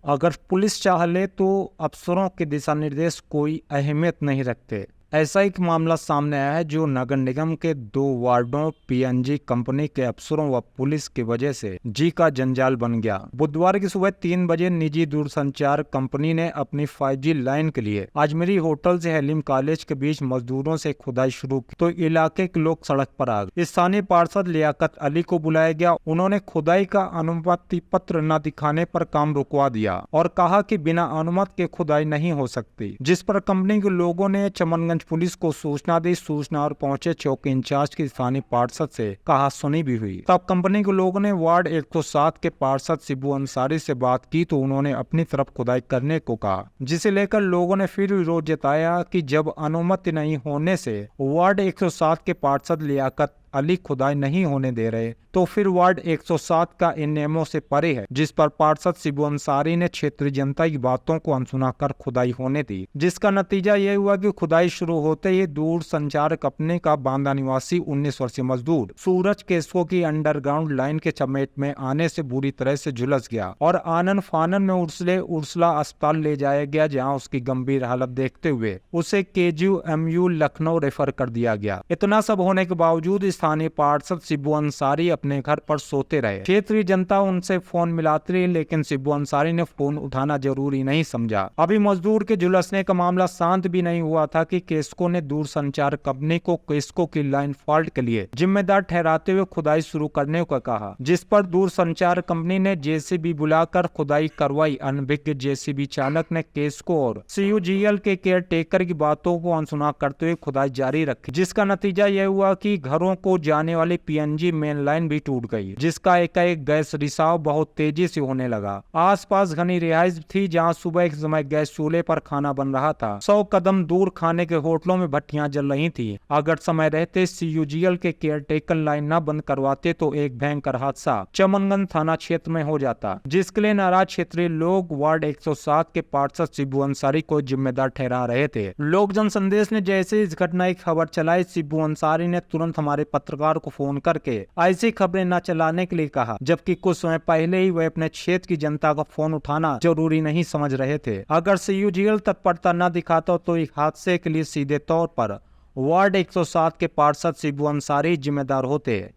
अगर पुलिस चाह ले तो अफसरों के दिशा निर्देश कोई अहमियत नहीं रखते। ऐसा एक मामला सामने आया है जो नगर निगम के 2 वार्डों पीएनजी कंपनी के अफसरों व पुलिस की वजह से जी का जंजाल बन गया। बुधवार की सुबह 3 बजे निजी दूरसंचार कंपनी ने अपनी 5G लाइन के लिए अजमेरी होटल से हलीम कॉलेज के बीच मजदूरों से खुदाई शुरू की तो इलाके के लोग सड़क पर आ गए। स्थानीय पार्षद लियाकत अली को बुलाया गया। उन्होंने खुदाई का अनुमति पत्र न दिखाने पर काम रुकवा दिया और कहा कि बिना अनुमति के खुदाई नहीं हो सकती, जिस पर कंपनी के लोगों ने चमनगंज पुलिस को सूचना दी। सूचना और पहुंचे चौकी इंचार्ज की स्थानीय पार्षद से कहा सुनी भी हुई। तब कंपनी के लोगों ने वार्ड 107 के पार्षद शिबू अंसारी से बात की तो उन्होंने अपनी तरफ खुदाई करने को कहा, जिसे लेकर लोगों ने फिर विरोध जताया कि जब अनुमति नहीं होने से वार्ड 107 के पार्षद लियाकत अली खुदाई नहीं होने दे रहे तो फिर वार्ड 107 का इन नियमों से परे है, जिस पर पार्षद शिबू अंसारी ने क्षेत्रीय जनता की बातों को अनसुना कर खुदाई होने दी, जिसका नतीजा यह हुआ कि खुदाई शुरू होते ही दूर संचार कंपनी का बांदा निवासी 19 वर्षीय मजदूर सूरज केसो की अंडरग्राउंड लाइन के चपेट में आने से बुरी तरह से झुलस गया और आनन फानन में उर्सला अस्पताल ले जाया गया, जहाँ उसकी गंभीर हालत देखते हुए उसे KGMU लखनऊ रेफर कर दिया गया। इतना सब होने के बावजूद स्थानीय पार्षद शिबू अंसारी अपने घर पर सोते रहे। क्षेत्रीय जनता उनसे फोन मिलाती रही, लेकिन शिबू अंसारी ने फोन उठाना जरूरी नहीं समझा। अभी मजदूर के झुलसने का मामला शांत भी नहीं हुआ था कि केस्को ने दूरसंचार कंपनी को केस्को की लाइन फॉल्ट के लिए जिम्मेदार ठहराते हुए खुदाई शुरू करने को कहा, जिस पर दूरसंचार कंपनी ने JCB बुलाकर खुदाई करवाई। अनभिज्ञ JCB चालक ने केस्को और CUGL के केयर टेकर की बातों को अनसुना करते हुए खुदाई जारी रखी, जिसका नतीजा यह हुआ कि घरों को जाने वाली PNG मेन लाइन भी टूट गई, जिसका एकाएक गैस रिसाव बहुत तेजी से होने लगा। आसपास घनी रिहाइश थी, जहां सुबह के समय गैस चूल्हे पर खाना बन रहा था। 100 कदम दूर खाने के होटलों में भट्टियां जल रही थी। अगर समय रहते CUGL के केयरटेकर लाइन न बंद करवाते तो एक भयंकर हादसा चमनगंज थाना क्षेत्र में हो जाता, जिसके लिए नाराज क्षेत्रीय लोग वार्ड 107 के पार्षद शिबू अंसारी को जिम्मेदार ठहरा रहे थे। लोक जन संदेश ने जैसे इस घटना की खबर चलाई, शिबू अंसारी ने तुरंत हमारे पत्रकार को फोन करके ऐसी खबरें न चलाने के लिए कहा, जबकि कुछ समय पहले ही वह अपने क्षेत्र की जनता का फोन उठाना जरूरी नहीं समझ रहे थे। अगर CUGL तत्परता न दिखाता तो इस हादसे के लिए सीधे तौर पर वार्ड 107 के पार्षद शिबू अंसारी जिम्मेदार होते।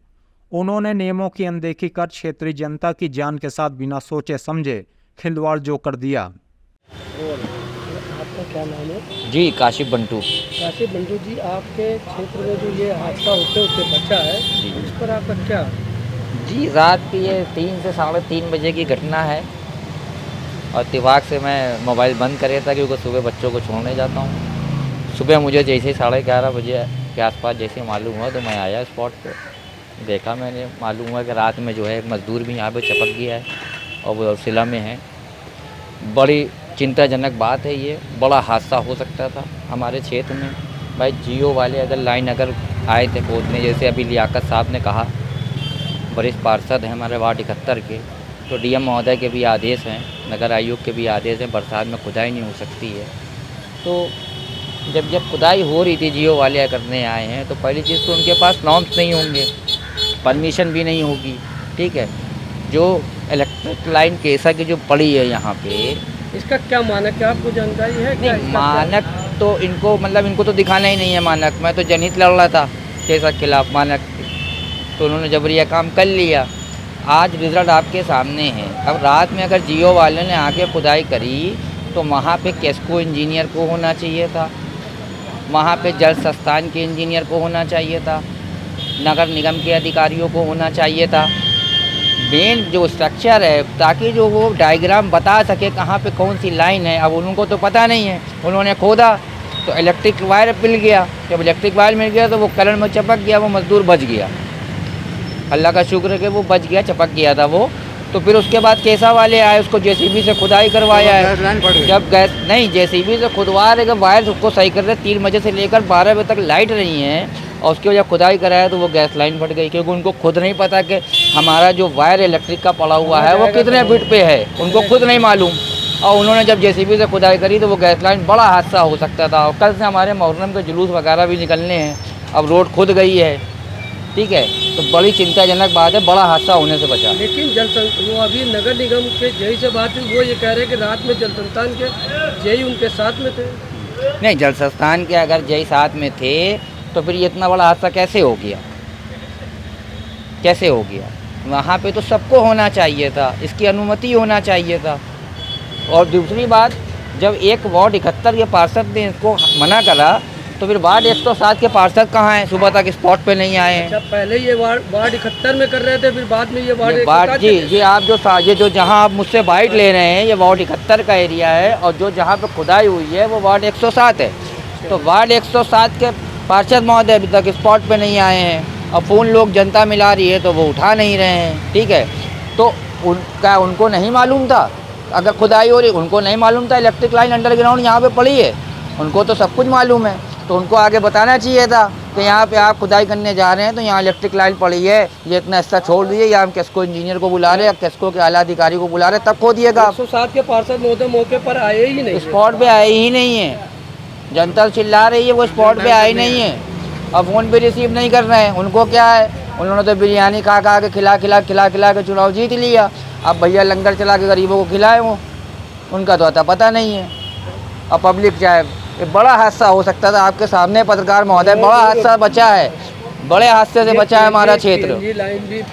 उन्होंने नियमों की अनदेखी कर क्षेत्रीय जनता की जान के साथ बिना सोचे समझे खिलवाड़ जो कर दिया। आपका क्या नाम है? जी काशिफ बंटू। काशिफ बंटू जी, आपके क्षेत्र में जो ये हादसा होते होते बचा है, इस पर आपका क्या? जी रात की ये 3 से 3:30 बजे की घटना है और इत्तेफाक से मैं मोबाइल बंद कर रहा था क्योंकि सुबह बच्चों को छोड़ने जाता हूँ। सुबह मुझे जैसे ही 11:30 बजे के आसपास जैसे मालूम हुआ तो मैं आया स्पॉट पे। देखा मैंने, मालूम हुआ कि रात में जो है एक मज़दूर भी यहाँ पे चिपक गया है और वो सिला में है। बड़ी चिंताजनक बात है, ये बड़ा हादसा हो सकता था हमारे क्षेत्र में। भाई जियो वाले अगर लाइन आए थे खोदने, जैसे अभी लियाकत साहब ने कहा, वरिष्ठ पार्षद हैं हमारे वार्ड 71 के, तो DM महोदय के भी आदेश हैं, नगर आयुक्त के भी आदेश हैं, बरसात में खुदाई नहीं हो सकती है। तो जब खुदाई हो रही थी, जियो वाले करने आए हैं, तो पहली चीज़ तो उनके पास नॉर्म्स नहीं होंगे, परमिशन भी नहीं होगी। ठीक है, जो इलेक्ट्रिक लाइन केसा की जो पड़ी है यहाँ पे, इसका क्या मानक है, आपको जानकारी है क्या? नहीं मानक तो इनको तो दिखाना ही नहीं है मानक। मैं तो जनहित लड़ रहा था केसा के खिलाफ मानक, तो उन्होंने जबरिया काम कर लिया। आज रिजल्ट आपके सामने है। अब रात में अगर जियो वाले ने आके खुदाई करी तो वहाँ पे केस्को इंजीनियर को होना चाहिए था, वहाँ पे जल संस्थान के इंजीनियर को होना चाहिए था, नगर निगम के अधिकारियों को होना चाहिए था। मेन जो स्ट्रक्चर है, ताकि जो वो डायग्राम बता सके कहाँ पे कौन सी लाइन है। अब उनको तो पता नहीं है, उन्होंने खोदा तो इलेक्ट्रिक वायर मिल गया। जब इलेक्ट्रिक वायर मिल गया तो वो करंट में चिपक गया, वो मज़दूर बच गया। अल्लाह का शुक्र है कि वो बच गया, चिपक गया था वो। तो फिर उसके बाद केसा वाले आए, उसको JCB से खुदाई करवाया है। जब गैस नहीं JCB से खुदवा रहे, वायर उसको सही कर रहे, 3 बजे से लेकर 12 बजे तक लाइट नहीं है, और उसकी वजह खुदाई कराया तो वो गैस लाइन फट गई, क्योंकि उनको खुद नहीं पता कि हमारा जो वायर इलेक्ट्रिक का पड़ा हुआ है वो कितने फीट पे है, उनको खुद नहीं मालूम। और उन्होंने जब JCB से खुदाई करी तो वो गैस लाइन, बड़ा हादसा हो सकता था। और कल से हमारे मुहर्रम के जुलूस वगैरह भी निकलने हैं, अब रोड खुद गई है, ठीक है, तो बड़ी चिंताजनक बात है, बड़ा हादसा होने से बचा। लेकिन वो अभी नगर निगम के जेई से बात हुई, वो ये कह रहे हैं कि रात में जल संस्थान के जेई उनके साथ में थे। नहीं, जल संस्थान के अगर जय साथ में थे तो फिर ये इतना बड़ा हादसा कैसे हो गया, कैसे हो गया? वहाँ पे तो सबको होना चाहिए था, इसकी अनुमति होना चाहिए था। और दूसरी बात, जब एक वार्ड 71 के पार्षद ने इसको मना करा तो फिर वार्ड 107 के पार्षद कहाँ हैं? सुबह तक स्पॉट पे नहीं आए हैं। अच्छा, पहले ये वार्ड 71 में कर रहे थे, फिर बाद में ये वार्ड ये 107 जी जी, आप जो जहाँ आप मुझसे बाइट ले रहे हैं, ये वार्ड 71 का एरिया है, और जो जहाँ पे खुदाई हुई है वो वार्ड 107 है। तो वार्ड 107 के पार्षद महोदय अभी तक स्पॉट पे नहीं आए हैं, और फ़ोन लोग जनता मिला रही है तो वो उठा नहीं रहे हैं, ठीक है। तो उनको नहीं मालूम था अगर खुदाई हो रही, उनको नहीं मालूम था इलेक्ट्रिक लाइन अंडरग्राउंड यहाँ पे पड़ी है, उनको तो सब कुछ मालूम है। तो उनको आगे बताना चाहिए था कि यहाँ पे आप खुदाई करने जा रहे हैं तो यहाँ इलेक्ट्रिक लाइन पड़ी है, ये इतना हिस्सा छोड़ दीजिए, या हम केस्को इंजीनियर को बुला रहे हैं, केस्को के आला अधिकारी को बुला रहे हैं, तब खोदिएगा। 107 के पार्षद महोदय मौके पर आए ही नहीं, स्पॉट पे आए ही नहीं है, जनता चिल्ला रही है, वो स्पॉट पे आए नहीं है, और फ़ोन पे रिसीव नहीं कर रहे हैं। उनको क्या है, उन्होंने तो बिरयानी खा के खिला के चुनाव जीत लिया। अब भैया लंगर चला के गरीबों को खिलाए, वो उनका तो आता पता नहीं है। अब पब्लिक चाहे, ये बड़ा हादसा हो सकता था, आपके सामने पत्रकार महोदय, बड़ा हादसा बचा है, बड़े हादसे से बचा है हमारा क्षेत्र।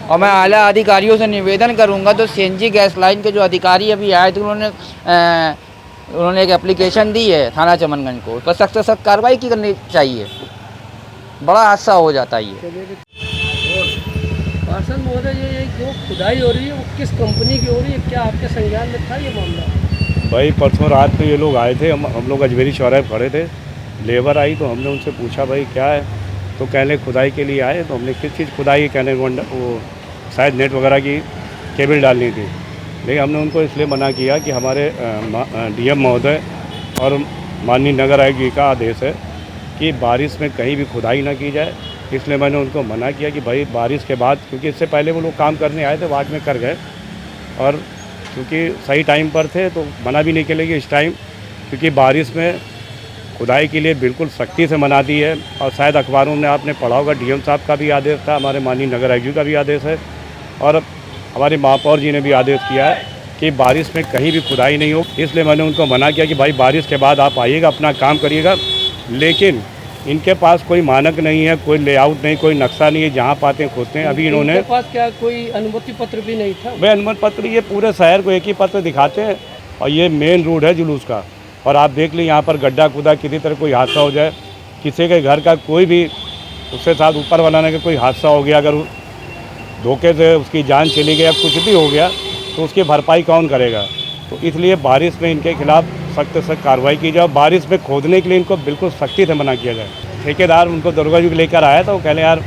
और मैं आला अधिकारियों से निवेदन करूंगा, तो सीएनजी गैस लाइन के जो अधिकारी अभी आए थे, उन्होंने एक एप्लीकेशन दी है थाना चमनगंज को, उस पर सख्त से सख्त कार्रवाई की करनी चाहिए, बड़ा हादसा हो जाता है ये। पार्षद महोदय, ये जो खुदाई हो रही है वो किस कंपनी की हो रही है, क्या आपके संज्ञान में था ये मामला? भाई परसों रात को ये लोग आए थे, हम लोग अजमेरी चौराहे पर खड़े थे, लेबर आई तो हमने उनसे पूछा भाई क्या है, तो कहने खुदाई के लिए आए। तो हमने किस चीज़ खुदाई, कहने वो शायद नेट वगैरह की केबल डालनी थी। लेकिन हमने उनको इसलिए मना किया कि हमारे डीएम महोदय और माननीय नगर आयुक्त जी का आदेश है कि बारिश में कहीं भी खुदाई ना की जाए, इसलिए मैंने उनको मना किया कि भाई बारिश के बाद, क्योंकि इससे पहले वो लोग काम करने आए थे, वार्ड में कर गए, और क्योंकि सही टाइम पर थे तो मना भी नहीं करेंगे इस टाइम, क्योंकि बारिश में खुदाई के लिए बिल्कुल सख्ती से मना दी है। और शायद अखबारों में आपने पढ़ा होगा, डीएम साहब का भी आदेश था, हमारे माननीय नगर आयुक्त जी का भी आदेश है, और हमारे महापौर जी ने भी आदेश किया है कि बारिश में कहीं भी खुदाई नहीं हो। इसलिए मैंने उनको मना किया कि भाई बारिश के बाद आप आइएगा, अपना काम करिएगा। लेकिन इनके पास कोई मानक नहीं है, कोई लेआउट नहीं, कोई नक्शा नहीं है, जहाँ पाते हैं खोदते हैं। अभी इन्होंने, इनके पास क्या कोई अनुमति पत्र भी नहीं था? वे अनुमति पत्र ये पूरे शहर को एक ही पत्र दिखाते हैं, और ये मेन रोड है जुलूस का। और आप देख लीजिए यहाँ पर गड्ढा खुदा, किसी तरह कोई हादसा हो जाए, किसी के घर का कोई भी, उसके साथ ऊपर वाला ने कोई हादसा हो गया, अगर धोखे से उसकी जान चली गई या कुछ भी हो गया, तो उसकी भरपाई कौन करेगा? तो इसलिए बारिश में इनके खिलाफ़ सख्त से कार्रवाई की जाए। बारिश में खोदने के लिए इनको बिल्कुल सख्ती से मना किया जाए। ठेकेदार उनको दुर्गा जी लेकर आया था, वो कहने यार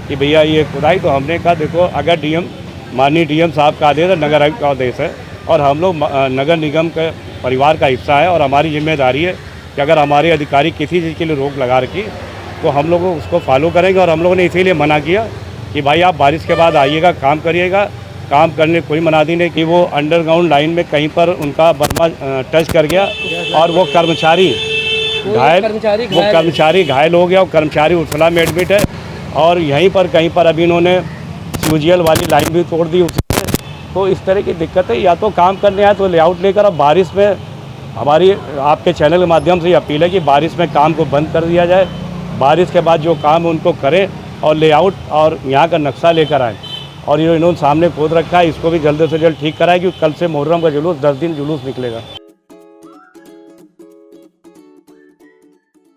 कि भैया ये खुदाई, तो हमने कहा देखो, अगर माननीय डीएम साहब का आदेश है, नगर आयुक्त का आदेश है, और हम लोग नगर निगम के परिवार का हिस्सा है, और हमारी जिम्मेदारी है कि अगर हमारे अधिकारी किसी चीज़ के लिए रोक लगा रखी तो हम लोग उसको फॉलो करेंगे। और हम लोगों ने इसीलिए मना किया कि भाई आप बारिश के बाद आइएगा, काम करिएगा। काम करने कोई मनादी नहीं कि वो अंडरग्राउंड लाइन में कहीं पर उनका बर्मा टच कर गया, और वो कर्मचारी घायल हो गया, वो कर्मचारी उछला में एडमिट है। और यहीं पर कहीं पर अभी इन्होंने सीयूजीएल वाली लाइन भी तोड़ दी उसी से। तो इस तरह की दिक्कत है, या तो काम करने आए तो लेआउट लेकर। अब बारिश में हमारी आपके चैनल के माध्यम से ये अपील है कि बारिश में काम को बंद कर दिया जाए, बारिश के बाद जो काम है उनको करें, और लेआउट और यहाँ का नक्शा लेकर आएँ। और ये इन्होंने सामने खोद रखा है, इसको भी जल्द से जल्द ठीक कराए, क्योंकि कल से मुहर्रम का जुलूस 10 दिन जुलूस निकलेगा।